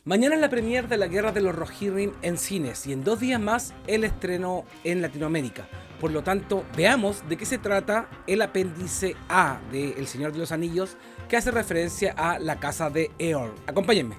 Mañana es la premier de La Guerra de los Rohirrim en cines y en 2 días más el estreno en Latinoamérica. Por lo tanto, veamos de qué se trata el apéndice A de El Señor de los Anillos, que hace referencia a la casa de Eorl. Acompáñenme.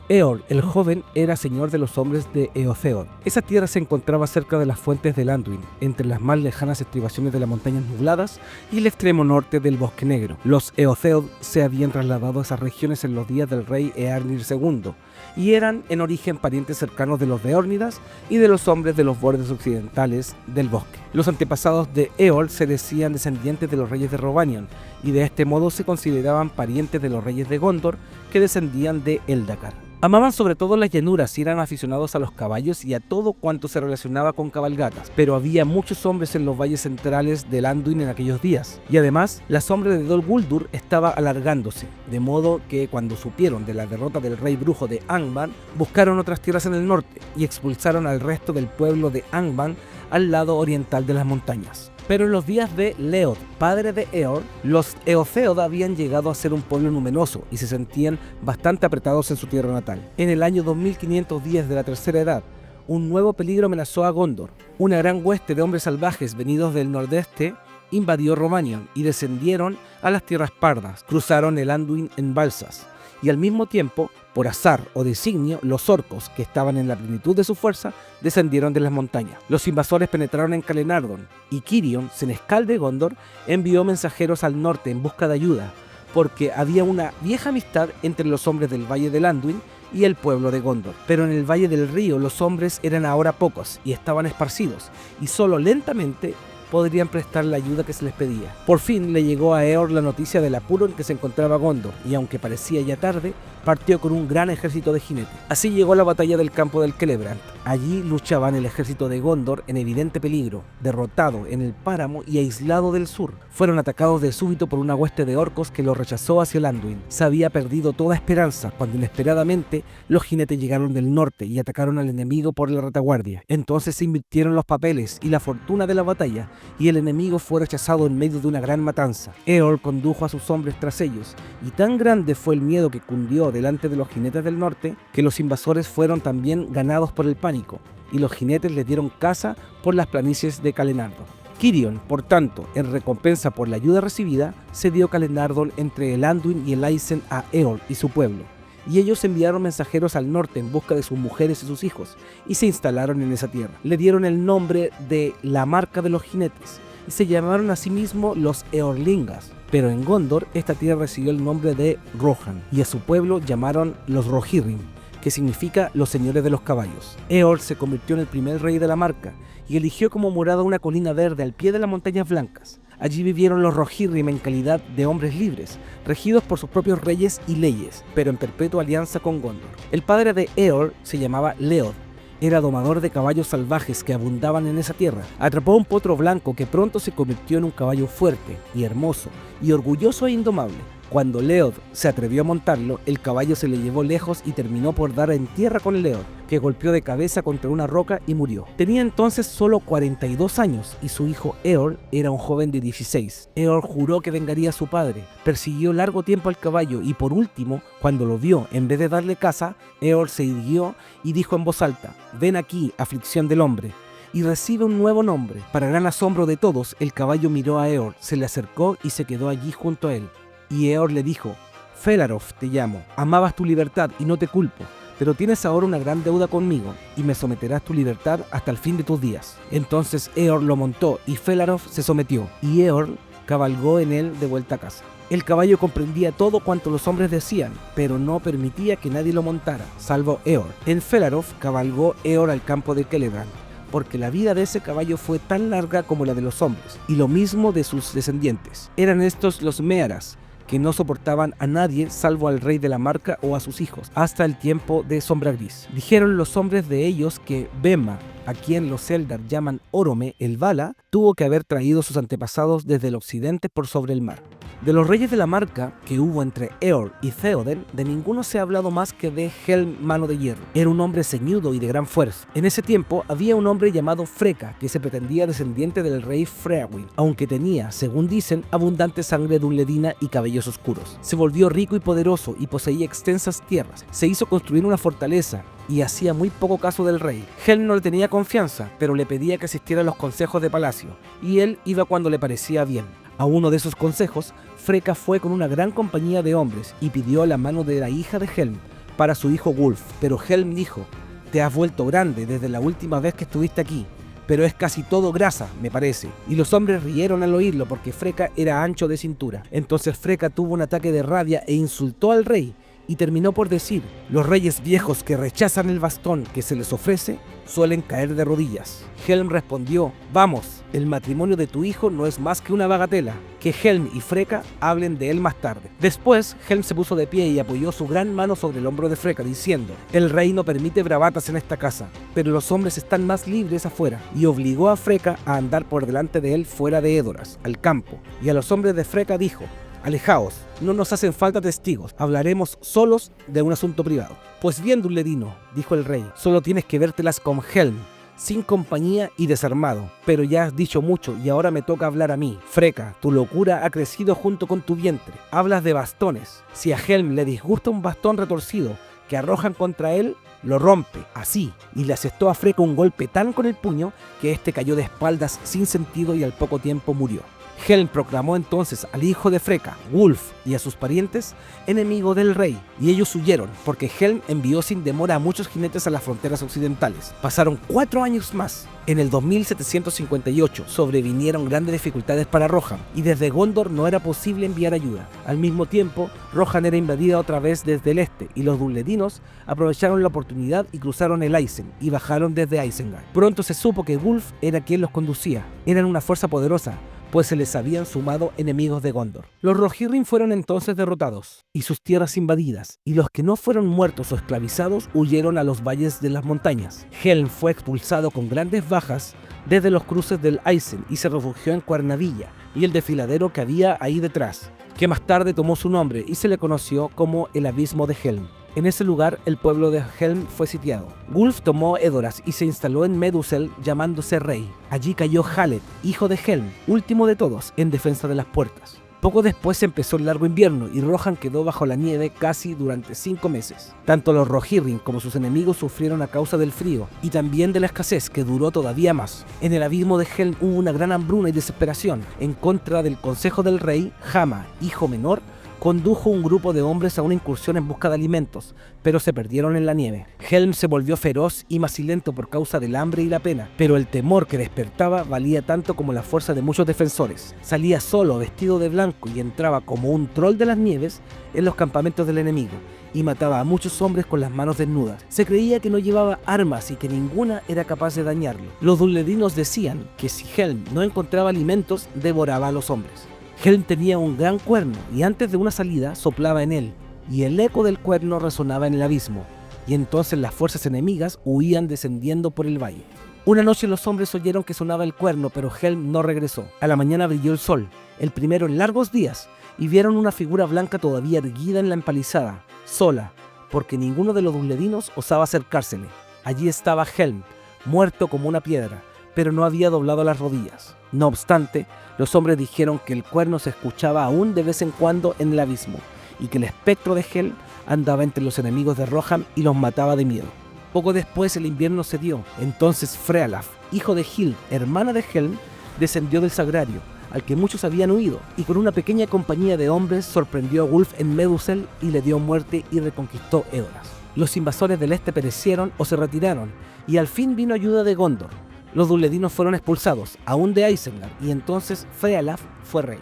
Eorl, el joven, era señor de los hombres de Eotheod. Esa tierra se encontraba cerca de las fuentes del Anduin, entre las más lejanas estribaciones de las montañas nubladas y el extremo norte del Bosque Negro. Los Eotheod se habían trasladado a esas regiones en los días del rey Eärnir II, y eran en origen parientes cercanos de los Beórnidas y de los hombres de los bordes occidentales del bosque. Los antepasados de Eorl se decían descendientes de los reyes de Rhovanion, y de este modo se consideraban parientes de los reyes de Gondor, que descendían de Eldacar. Amaban sobre todo las llanuras y eran aficionados a los caballos y a todo cuanto se relacionaba con cabalgatas, pero había muchos hombres en los valles centrales del Anduin en aquellos días, y además la sombra de Dol Guldur estaba alargándose, de modo que cuando supieron de la derrota del rey brujo de Angband, buscaron otras tierras en el norte y expulsaron al resto del pueblo de Angband al lado oriental de las montañas. Pero en los días de Leod, padre de Eorl, los Eotheod habían llegado a ser un pueblo numeroso y se sentían bastante apretados en su tierra natal. En el año 2510 de la Tercera Edad, un nuevo peligro amenazó a Gondor. Una gran hueste de hombres salvajes venidos del nordeste invadió Rhovanion y descendieron a las tierras pardas, cruzaron el Anduin en balsas. Y al mismo tiempo, por azar o designio, los orcos, que estaban en la plenitud de su fuerza, descendieron de las montañas. Los invasores penetraron en Calenardon, y Cirion, senescal de Gondor, envió mensajeros al norte en busca de ayuda, porque había una vieja amistad entre los hombres del Valle del Anduin y el pueblo de Gondor. Pero en el Valle del Río los hombres eran ahora pocos y estaban esparcidos, y solo lentamente podrían prestar la ayuda que se les pedía. Por fin le llegó a Eorl la noticia del apuro en que se encontraba Gondor, y aunque parecía ya tarde, partió con un gran ejército de jinetes. Así llegó a la batalla del campo del Celebrant. Allí luchaban el ejército de Gondor en evidente peligro, derrotado en el páramo y aislado del sur. Fueron atacados de súbito por una hueste de orcos que los rechazó hacia el Anduin. Se había perdido toda esperanza cuando inesperadamente los jinetes llegaron del norte y atacaron al enemigo por la retaguardia. Entonces se invirtieron los papeles y la fortuna de la batalla, y el enemigo fue rechazado en medio de una gran matanza. Eorl condujo a sus hombres tras ellos, y tan grande fue el miedo que cundió delante de los jinetes del norte, que los invasores fueron también ganados por el pánico, y los jinetes les dieron caza por las planicies de Calenardon. Cirion, por tanto, en recompensa por la ayuda recibida, cedió Calenardon entre el Anduin y el Aisen a Eorl y su pueblo, y ellos enviaron mensajeros al norte en busca de sus mujeres y sus hijos, y se instalaron en esa tierra. Le dieron el nombre de la Marca de los Jinetes, y se llamaron a sí mismos los Eorlingas. Pero en Gondor, esta tierra recibió el nombre de Rohan, y a su pueblo llamaron los Rohirrim, que significa los señores de los caballos. Eorl se convirtió en el primer rey de la Marca, y eligió como morada una colina verde al pie de las montañas blancas. Allí vivieron los Rohirrim en calidad de hombres libres, regidos por sus propios reyes y leyes, pero en perpetua alianza con Gondor. El padre de Eorl se llamaba Leod. Era domador de caballos salvajes que abundaban en esa tierra. Atrapó un potro blanco que pronto se convirtió en un caballo fuerte y hermoso y orgulloso e indomable. Cuando Leod se atrevió a montarlo, el caballo se le llevó lejos y terminó por dar en tierra con Leod, que golpeó de cabeza contra una roca y murió. Tenía entonces solo 42 años y su hijo Eorl era un joven de 16. Eorl juró que vengaría a su padre, persiguió largo tiempo al caballo y por último, cuando lo vio, en vez de darle caza, Eorl se irguió y dijo en voz alta: «Ven aquí, aflicción del hombre, y recibe un nuevo nombre». Para gran asombro de todos, el caballo miró a Eorl, se le acercó y se quedó allí junto a él. Y Eorl le dijo: «Felarof te llamo, amabas tu libertad y no te culpo, pero tienes ahora una gran deuda conmigo, y me someterás tu libertad hasta el fin de tus días». Entonces Eorl lo montó, y Felarof se sometió, y Eorl cabalgó en él de vuelta a casa. El caballo comprendía todo cuanto los hombres decían, pero no permitía que nadie lo montara, salvo Eorl. En Felarof cabalgó Eorl al campo de Celebrant, porque la vida de ese caballo fue tan larga como la de los hombres, y lo mismo de sus descendientes. Eran estos los Mearas, que no soportaban a nadie salvo al rey de la Marca o a sus hijos, hasta el tiempo de Sombra Gris. Dijeron los hombres de ellos que Bema, a quien los Eldar llaman Orome, el Vala, tuvo que haber traído sus antepasados desde el occidente por sobre el mar. De los reyes de la marca que hubo entre Eor y Theoden, de ninguno se ha hablado más que de Helm, mano de hierro. Era un hombre ceñudo y de gran fuerza. En ese tiempo había un hombre llamado Freka, que se pretendía descendiente del rey Freawyn, aunque tenía, según dicen, abundante sangre dunledina y cabellos oscuros. Se volvió rico y poderoso y poseía extensas tierras. Se hizo construir una fortaleza y hacía muy poco caso del rey. Helm no le tenía confianza, pero le pedía que asistiera a los consejos de palacio, y él iba cuando le parecía bien. A uno de esos consejos, Freka fue con una gran compañía de hombres y pidió la mano de la hija de Helm para su hijo Wulf, pero Helm dijo: «Te has vuelto grande desde la última vez que estuviste aquí, pero es casi todo grasa, me parece». Y los hombres rieron al oírlo porque Freka era ancho de cintura. Entonces Freka tuvo un ataque de rabia e insultó al rey, y terminó por decir: «Los reyes viejos que rechazan el bastón que se les ofrece suelen caer de rodillas». Helm respondió: «Vamos, el matrimonio de tu hijo no es más que una bagatela. Que Helm y Freka hablen de él más tarde». Después, Helm se puso de pie y apoyó su gran mano sobre el hombro de Freka, diciendo: «El rey no permite bravatas en esta casa, pero los hombres están más libres afuera», y obligó a Freka a andar por delante de él fuera de Edoras, al campo, y a los hombres de Freka dijo: «Alejaos, no nos hacen falta testigos, hablaremos solos de un asunto privado». «Pues bien, Dunledino», dijo el rey, «solo tienes que vértelas con Helm, sin compañía y desarmado, pero ya has dicho mucho y ahora me toca hablar a mí. Freka, tu locura ha crecido junto con tu vientre. Hablas de bastones. Si a Helm le disgusta un bastón retorcido que arrojan contra él, lo rompe, así», y le asestó a Freka un golpe tan con el puño que éste cayó de espaldas sin sentido y al poco tiempo murió. Helm proclamó entonces al hijo de Freka, Wulf, y a sus parientes enemigo del rey, y ellos huyeron, porque Helm envió sin demora a muchos jinetes a las fronteras occidentales. Pasaron 4 años más. En el 2758 sobrevinieron grandes dificultades para Rohan, y desde Gondor no era posible enviar ayuda. Al mismo tiempo, Rohan era invadida otra vez desde el este, y los dunledinos aprovecharon la oportunidad y cruzaron el Isen, y bajaron desde Isengard. Pronto se supo que Wulf era quien los conducía. Eran una fuerza poderosa, pues se les habían sumado enemigos de Gondor. Los Rohirrim fueron entonces derrotados y sus tierras invadidas, y los que no fueron muertos o esclavizados huyeron a los valles de las montañas. Helm fue expulsado con grandes bajas desde los cruces del Isen y se refugió en Cuernavilla y el desfiladero que había ahí detrás, que más tarde tomó su nombre y se le conoció como el Abismo de Helm. En ese lugar, el pueblo de Helm fue sitiado. Wulf tomó Edoras y se instaló en Medusel llamándose rey. Allí cayó Haled, hijo de Helm, último de todos, en defensa de las puertas. Poco después empezó el largo invierno y Rohan quedó bajo la nieve casi durante 5 meses. Tanto los Rohirrim como sus enemigos sufrieron a causa del frío y también de la escasez, que duró todavía más. En el abismo de Helm hubo una gran hambruna y desesperación. En contra del consejo del rey, Hama, hijo menor, condujo un grupo de hombres a una incursión en busca de alimentos, pero se perdieron en la nieve. Helm se volvió feroz y macilento por causa del hambre y la pena, pero el temor que despertaba valía tanto como la fuerza de muchos defensores. Salía solo, vestido de blanco, y entraba como un troll de las nieves en los campamentos del enemigo, y mataba a muchos hombres con las manos desnudas. Se creía que no llevaba armas y que ninguna era capaz de dañarlo. Los dunledinos decían que si Helm no encontraba alimentos, devoraba a los hombres. Helm tenía un gran cuerno y antes de una salida soplaba en él, y el eco del cuerno resonaba en el abismo, y entonces las fuerzas enemigas huían descendiendo por el valle. Una noche los hombres oyeron que sonaba el cuerno, pero Helm no regresó. A la mañana brilló el sol, el primero en largos días, y vieron una figura blanca todavía erguida en la empalizada, sola, porque ninguno de los dunledinos osaba acercársele. Allí estaba Helm, muerto como una piedra, pero no había doblado las rodillas. No obstante, los hombres dijeron que el cuerno se escuchaba aún de vez en cuando en el abismo, y que el espectro de Helm andaba entre los enemigos de Rohan y los mataba de miedo. Poco después el invierno cedió. Entonces Frealaf, hijo de Hild, hermana de Helm, descendió del sagrario, al que muchos habían huido, y con una pequeña compañía de hombres sorprendió a Wulf en Medusel y le dio muerte y reconquistó Edoras. Los invasores del este perecieron o se retiraron, y al fin vino ayuda de Gondor. Los dunledinos fueron expulsados, aún de Isengard, y entonces Frealaf fue rey.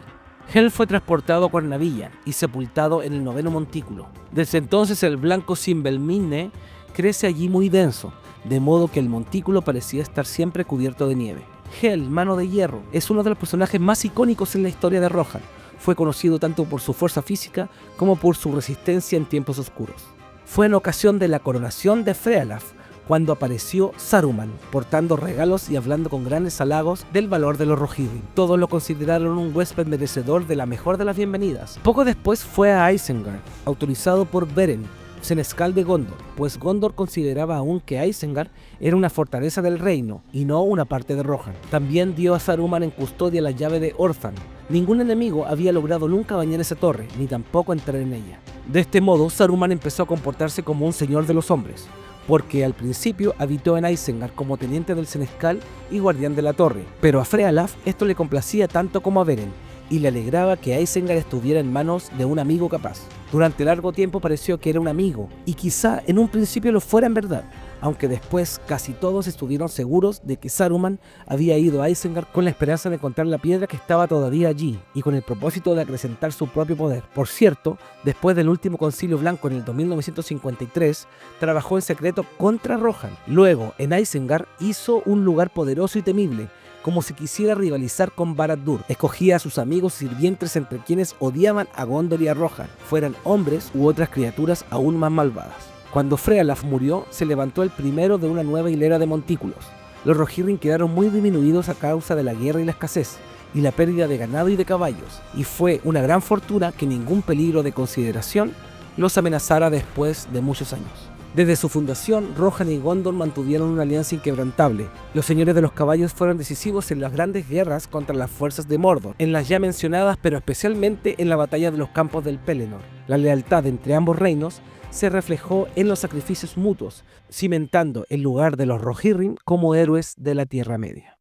Helm fue transportado a Cuernavilla y sepultado en el 9º montículo. Desde entonces el blanco Simbelmine crece allí muy denso, de modo que el montículo parecía estar siempre cubierto de nieve. Helm, mano de hierro, es uno de los personajes más icónicos en la historia de Rohan. Fue conocido tanto por su fuerza física como por su resistencia en tiempos oscuros. Fue en ocasión de la coronación de Frealaf cuando apareció Saruman, portando regalos y hablando con grandes halagos del valor de los Rohirrim. Todos lo consideraron un huésped merecedor de la mejor de las bienvenidas. Poco después fue a Isengard, autorizado por Beren, senescal de Gondor, pues Gondor consideraba aún que Isengard era una fortaleza del reino y no una parte de Rohan. También dio a Saruman en custodia la llave de Orthanc. Ningún enemigo había logrado nunca bañar esa torre, ni tampoco entrar en ella. De este modo, Saruman empezó a comportarse como un señor de los hombres, porque al principio habitó en Isengard como teniente del senescal y guardián de la torre, pero a Frealaf esto le complacía tanto como a Beren, y le alegraba que Isengard estuviera en manos de un amigo capaz. Durante largo tiempo pareció que era un amigo, y quizá en un principio lo fuera en verdad, aunque después casi todos estuvieron seguros de que Saruman había ido a Isengard con la esperanza de encontrar la piedra que estaba todavía allí, y con el propósito de acrecentar su propio poder. Por cierto, después del último Concilio Blanco en el 2953, trabajó en secreto contra Rohan. Luego, en Isengard, hizo un lugar poderoso y temible, como si quisiera rivalizar con Barad-dûr. Escogía a sus amigos sirvientes entre quienes odiaban a Gondor y a Rohan, fueran hombres u otras criaturas aún más malvadas. Cuando Frealaf murió, se levantó el primero de una nueva hilera de montículos. Los Rohirrim quedaron muy disminuidos a causa de la guerra y la escasez, y la pérdida de ganado y de caballos, y fue una gran fortuna que ningún peligro de consideración los amenazara después de muchos años. Desde su fundación, Rohan y Gondor mantuvieron una alianza inquebrantable. Los señores de los caballos fueron decisivos en las grandes guerras contra las fuerzas de Mordor, en las ya mencionadas, pero especialmente en la batalla de los campos del Pelennor. La lealtad entre ambos reinos se reflejó en los sacrificios mutuos, cimentando el lugar de los Rohirrim como héroes de la Tierra Media.